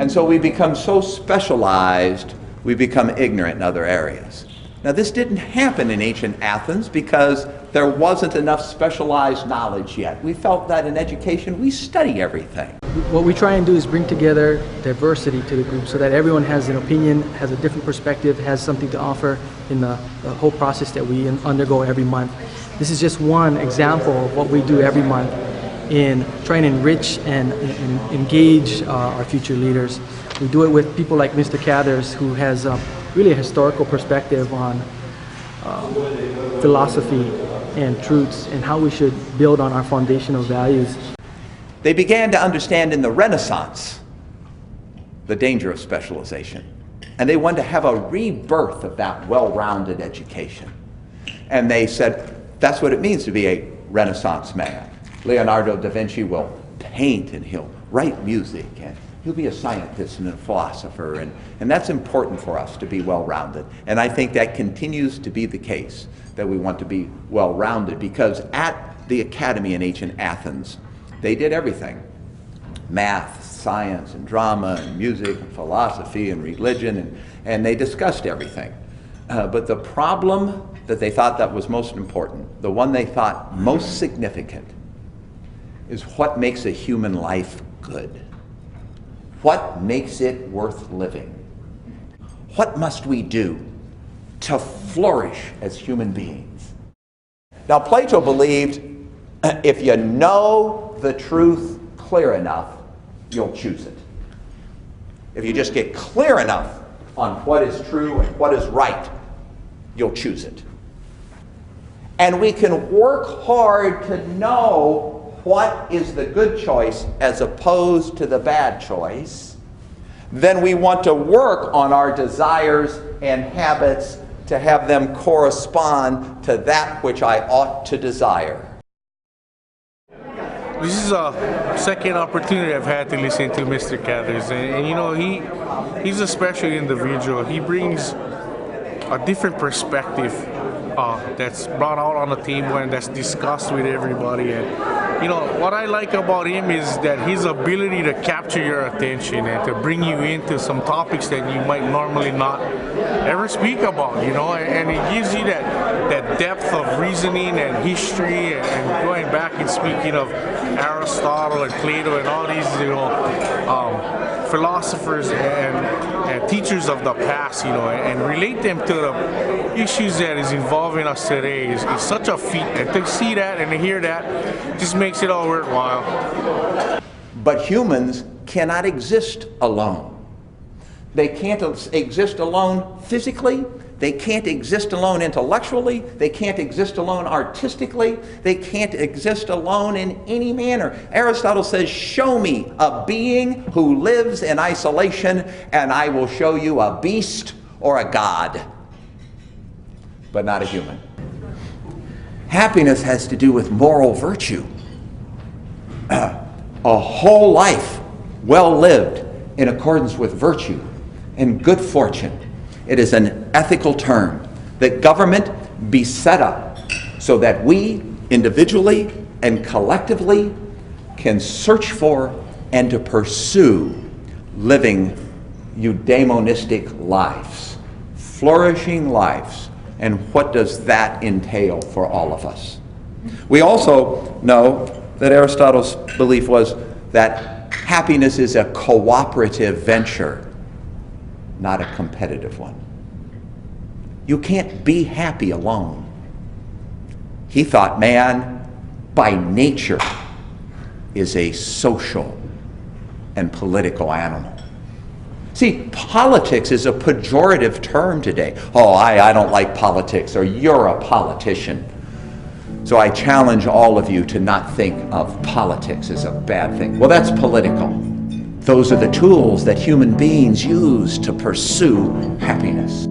And so we become so specialized, we become ignorant in other areas. Now this didn't happen in ancient Athens because there wasn't enough specialized knowledge yet. We felt that in education we study everything. What we try and do is bring together diversity to the group so that everyone has an opinion, has a different perspective, has something to offer in the whole process that we undergo every month. This is just one example of what we do every month in trying to enrich and engage our future leaders. We do it with people like Mr. Cathers, who has really a historical perspective on philosophy and truths and how we should build on our foundational values. They began to understand in the Renaissance the danger of specialization, and they wanted to have a rebirth of that well-rounded education. And they said, that's what it means to be a Renaissance man. Leonardo da Vinci will paint and he'll write music and he'll be a scientist and a philosopher, and that's important for us to be well-rounded. And I think that continues to be the case, that we want to be well-rounded, because at the academy in ancient Athens, they did everything. Math, science, and drama, and music, and philosophy, and religion, and they discussed everything. But the problem that they thought that was most important, the one they thought most significant, is what makes a human life good? What makes it worth living? What must we do to flourish as human beings? Now, Plato believed if you know the truth clear enough, you'll choose it. If you just get clear enough on what is true and what is right, you'll choose it. And we can work hard to know what is the good choice as opposed to the bad choice. Then we want to work on our desires and habits to have them correspond to that which I ought to desire. This is a second opportunity I've had to listen to Mr. Cathers, and you know, he's a special individual. He brings a different perspective that's brought out on the table and that's discussed with everybody. And you know, what I like about him is that his ability to capture your attention and to bring you into some topics that you might normally not ever speak about, you know, and it gives you that depth of reasoning and history and going back and speaking of Aristotle and Plato and all these, you know, philosophers and teachers of the past, you know, and relate them to the issues that is involving us today is such a feat. And to see that and to hear that just makes it all worthwhile. But humans cannot exist alone. They can't exist alone physically. They can't exist alone intellectually. They can't exist alone artistically. They can't exist alone in any manner. Aristotle says, show me a being who lives in isolation and I will show you a beast or a god, but not a human. Happiness has to do with moral virtue. A whole life well lived in accordance with virtue and good fortune. It is an ethical term that government be set up so that we individually and collectively can search for and to pursue living eudaimonistic lives, flourishing lives. And what does that entail for all of us? We also know that Aristotle's belief was that happiness is a cooperative venture, not a competitive one. You can't be happy alone. He thought man, by nature, is a social and political animal. See, politics is a pejorative term today. Oh, I don't like politics, or you're a politician. So I challenge all of you to not think of politics as a bad thing. Well, that's political. Those are the tools that human beings use to pursue happiness.